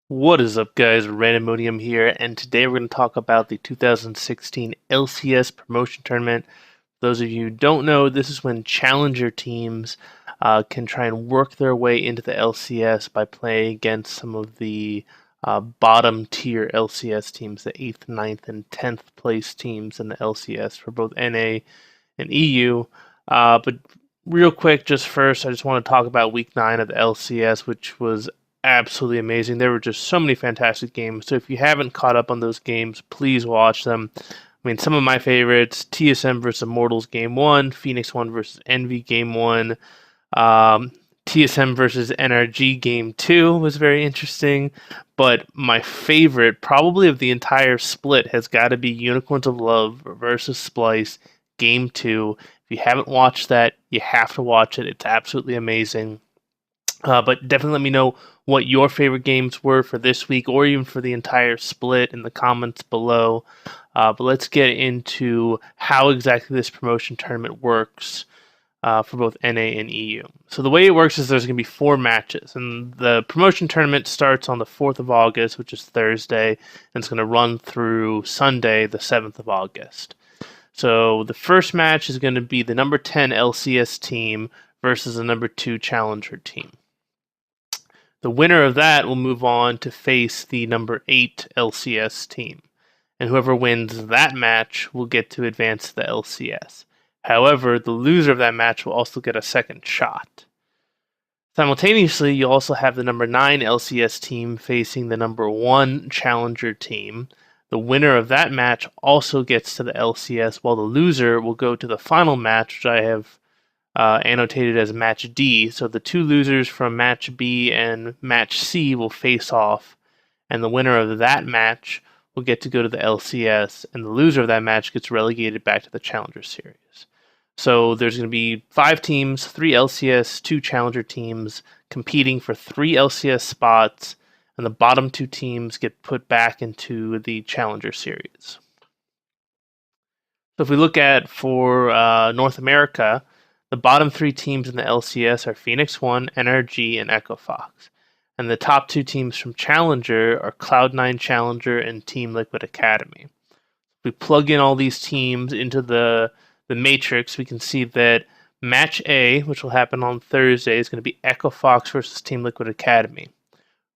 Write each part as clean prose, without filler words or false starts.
What is up, guys? Randomodium here, and today we're going to talk about the 2016 LCS promotion tournament. For those of you who don't know, this is when challenger teams can try and work their way into the LCS by playing against some of the bottom tier LCS teams, the 8th, ninth, and 10th place teams in the LCS for both NA and EU. But real quick, just first, I just want to talk about week 9 of the LCS, which was absolutely amazing. There were just so many fantastic games. So if you haven't caught up on those games, please watch them. I mean, some of my favorites: TSM versus Immortals Game 1, Phoenix 1 versus Envy Game 1, TSM versus NRG Game 2 was very interesting. But my favorite, probably of the entire split, has got to be Unicorns of Love versus Splice Game 2. If you haven't watched that, you have to watch it. It's absolutely amazing. But definitely let me know what your favorite games were for this week or even for the entire split in the comments below. But let's get into how exactly this promotion tournament works for both NA and EU. So the way it works is there's going to be 4 matches, and the promotion tournament starts on the 4th of August, which is Thursday, and it's going to run through Sunday, the 7th of August. So the first match is going to be the number 10 LCS team versus the number 2 challenger team. The winner of that will move on to face the number 8 LCS team, and whoever wins that match will get to advance to the LCS. However, the loser of that match will also get a second shot. Simultaneously, you also have the number 9 LCS team facing the number 1 challenger team. The winner of that match also gets to the LCS, while the loser will go to the final match, which I have annotated as match D. So the 2 losers from match B and match C will face off, and the winner of that match will get to go to the LCS, and the loser of that match gets relegated back to the Challenger Series. So there's going to be 5 teams, 3 LCS, 2 Challenger teams competing for 3 LCS spots, and the bottom 2 teams get put back into the Challenger Series. So if we look at for North America, the bottom 3 teams in the LCS are Phoenix 1, NRG, and Echo Fox. And the top 2 teams from Challenger are Cloud9 Challenger and Team Liquid Academy. If we plug in all these teams into the matrix, we can see that match A, which will happen on Thursday, is going to be Echo Fox versus Team Liquid Academy.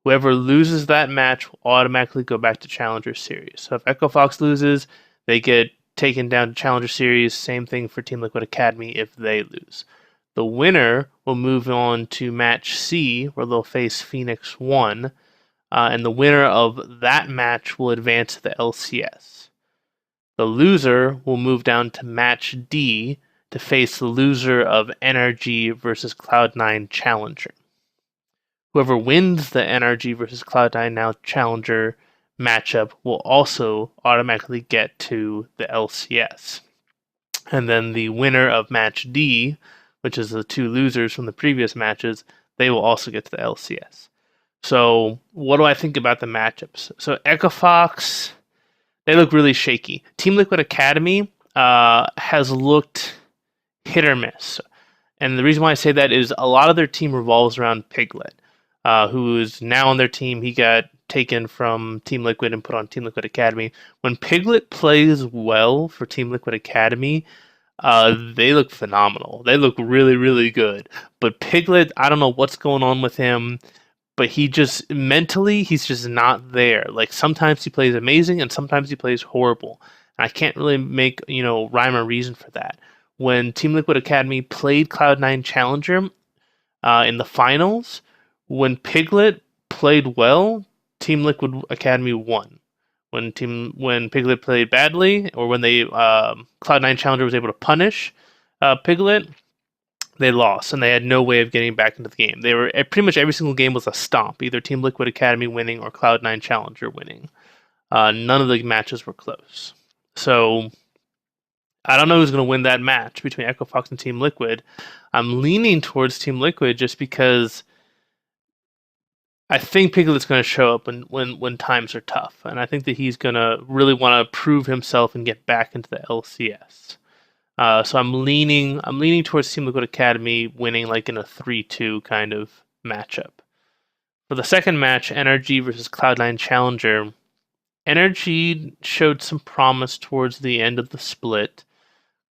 Whoever loses that match will automatically go back to Challenger Series. So if Echo Fox loses, they get taken down to Challenger Series. Same thing for Team Liquid Academy if they lose. The winner will move on to match C, where they'll face Phoenix 1, and the winner of that match will advance to the LCS. The loser will move down to match D to face the loser of NRG versus Cloud9 Challenger. Whoever wins the NRG versus Cloud9 now Challenger matchup will also automatically get to the LCS. And then the winner of match D, which is the 2 losers from the previous matches, they will also get to the LCS. So what do I think about the matchups? So Echo Fox, they look really shaky. Team Liquid Academy has looked hit or miss. And the reason why I say that is a lot of their team revolves around Piglet, who is now on their team. He got taken from Team Liquid and put on Team Liquid Academy. When Piglet plays well for Team Liquid Academy, they look phenomenal. They look really, really good. But Piglet, I don't know what's going on with him, but he just mentally, he's just not there. Like sometimes he plays amazing and sometimes he plays horrible. And I can't really make, rhyme or reason for that. When Team Liquid Academy played Cloud9 Challenger in the finals, when Piglet played well, Team Liquid Academy won. When Piglet played badly, or when Cloud9 Challenger was able to punish Piglet, they lost, and they had no way of getting back into the game. They were pretty much every single game was a stomp, either Team Liquid Academy winning or Cloud9 Challenger winning. None of the matches were close. So I don't know who's going to win that match between Echo Fox and Team Liquid. I'm leaning towards Team Liquid just because I think Piglet's going to show up when times are tough, and I think that he's going to really want to prove himself and get back into the LCS. So I'm leaning towards Team Liquid Academy winning like in a 3-2 kind of matchup. For the second match, NRG versus Cloud9 Challenger, NRG showed some promise towards the end of the split.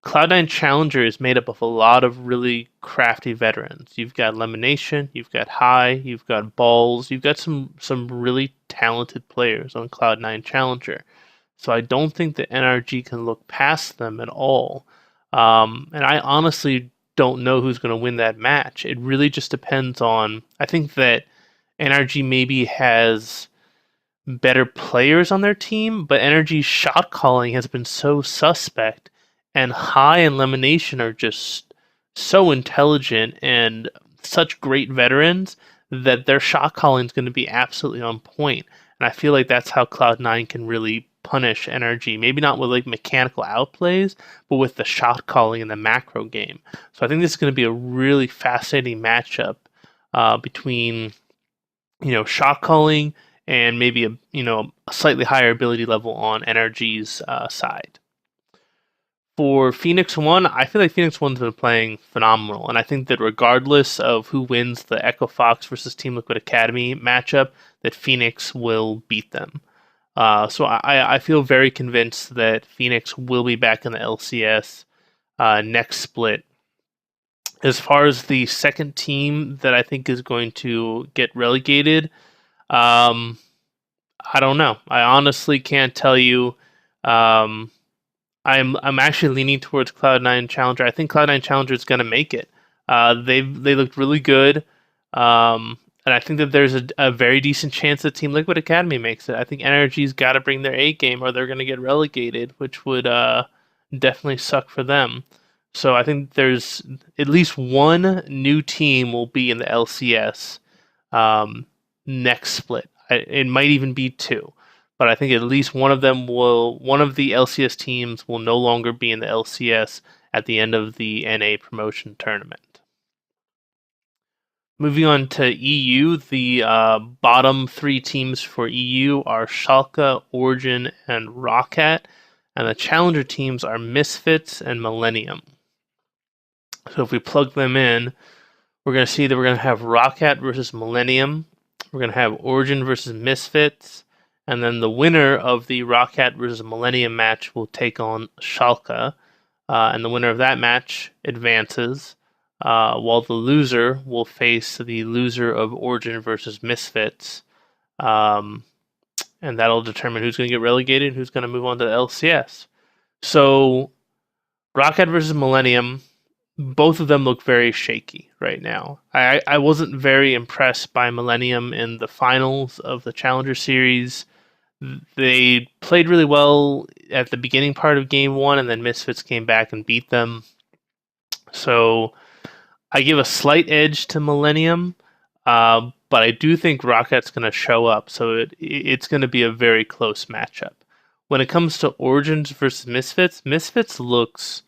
Cloud9 Challenger is made up of a lot of really crafty veterans. You've got Lemonation, you've got High, you've got Balls, you've got some really talented players on Cloud9 Challenger. So I don't think that NRG can look past them at all. And I honestly don't know who's going to win that match. It really just depends on. I think that NRG maybe has better players on their team, but NRG's shot calling has been so suspect, and High and Lemonation are just so intelligent and such great veterans that their shot calling is going to be absolutely on point. And I feel like that's how Cloud9 can really punish NRG. Maybe not with like mechanical outplays, but with the shot calling in the macro game. So I think this is going to be a really fascinating matchup between shot calling and maybe a slightly higher ability level on NRG's side. For Phoenix One, I feel like Phoenix One's been playing phenomenal, and I think that regardless of who wins the Echo Fox versus Team Liquid Academy matchup, that Phoenix will beat them. So I feel very convinced that Phoenix will be back in the LCS next split. As far as the second team that I think is going to get relegated, I don't know. I honestly can't tell you. I'm actually leaning towards Cloud9 Challenger. I think Cloud9 Challenger is going to make it. They looked really good, and I think that there's a very decent chance that Team Liquid Academy makes it. I think NRG's got to bring their A game, or they're going to get relegated, which would definitely suck for them. So I think there's at least one new team will be in the LCS next split. It might even be two. But I think at least one of the LCS teams will no longer be in the LCS at the end of the NA promotion tournament. Moving on to EU, the bottom three teams for EU are Schalke, Origin, and Roccat, and the challenger teams are Misfits and Millennium. So if we plug them in, we're going to see that we're going to have Roccat versus Millennium, we're going to have Origin versus Misfits, and then the winner of the Roccat versus Millennium match will take on Schalke. And the winner of that match advances, while the loser will face the loser of Origin versus Misfits. And that'll determine who's going to get relegated and who's going to move on to the LCS. So, Roccat versus Millennium, both of them look very shaky right now. I wasn't very impressed by Millennium in the finals of the Challenger Series. They played really well at the beginning part of game one, and then Misfits came back and beat them. So I give a slight edge to Millennium, but I do think Rocket's going to show up, so it's going to be a very close matchup. When it comes to Origins versus Misfits, Misfits looks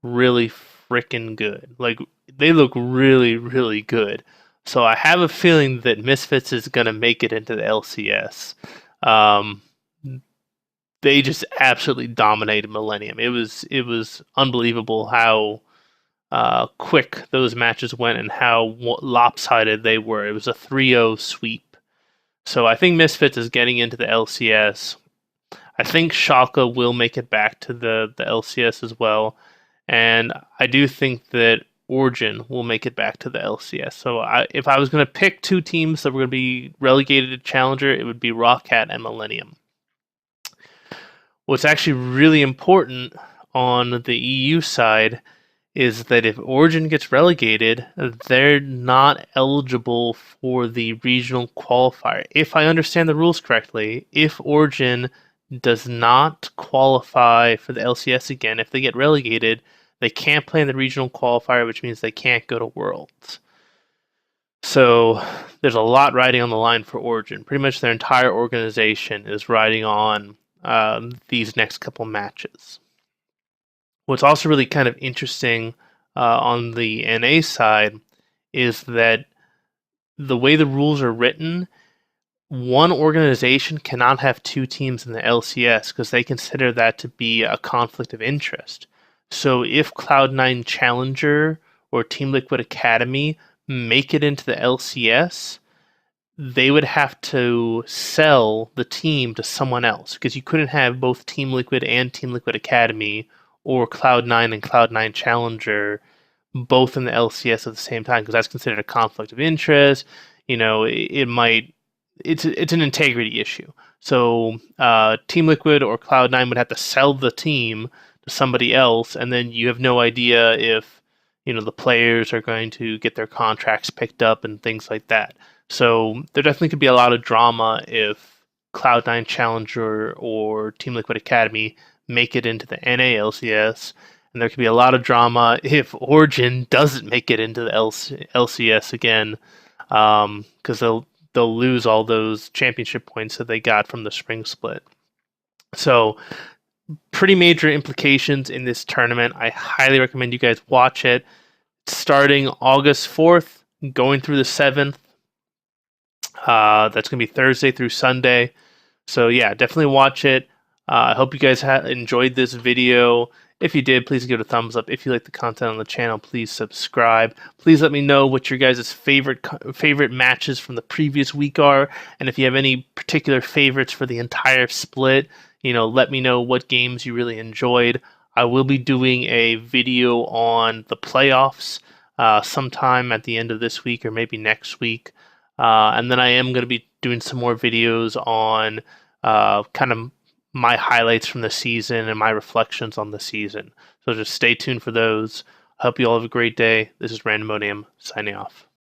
really freaking good. Like, they look really, really good. So I have a feeling that Misfits is going to make it into the LCS. They just absolutely dominated Millennium. It was unbelievable how quick those matches went and how lopsided they were. It was a 3-0 sweep. So I think Misfits is getting into the LCS. I think Schalke will make it back to the LCS as well. And I do think that Origin will make it back to the LCS. So if I was going to pick two teams that were going to be relegated to Challenger, it would be Roccat and Millennium. What's actually really important on the EU side is that if Origin gets relegated, they're not eligible for the regional qualifier. If I understand the rules correctly, if Origin does not qualify for the LCS again, if they get relegated, they can't play in the regional qualifier, which means they can't go to Worlds. So there's a lot riding on the line for Origin. Pretty much their entire organization is riding on these next couple matches. What's also really kind of interesting on the NA side is that the way the rules are written, one organization cannot have two teams in the LCS because they consider that to be a conflict of interest. So if Cloud9 Challenger or Team Liquid Academy make it into the LCS, they would have to sell the team to someone else because you couldn't have both Team Liquid and Team Liquid Academy or Cloud9 and Cloud9 Challenger both in the LCS at the same time because that's considered a conflict of interest. It might it's an integrity issue. So Team Liquid or Cloud9 would have to sell the team to somebody else, and then you have no idea if the players are going to get their contracts picked up and things like that. So there definitely could be a lot of drama if Cloud9 Challenger or Team Liquid Academy make it into the NA LCS, and there could be a lot of drama if Origin doesn't make it into the LCS again, because they'll lose all those championship points that they got from the spring split. So pretty major implications in this tournament. I highly recommend you guys watch it. Starting August 4th, going through the 7th. That's going to be Thursday through Sunday. So yeah, definitely watch it. I hope you guys enjoyed this video. If you did, please give it a thumbs up. If you like the content on the channel, please subscribe. Please let me know what your guys' favorite matches from the previous week are, and if you have any particular favorites for the entire split, let me know what games you really enjoyed. I will be doing a video on the playoffs sometime at the end of this week or maybe next week. And then I am going to be doing some more videos on kind of my highlights from the season and my reflections on the season. So just stay tuned for those. I hope you all have a great day. This is Randomonium signing off.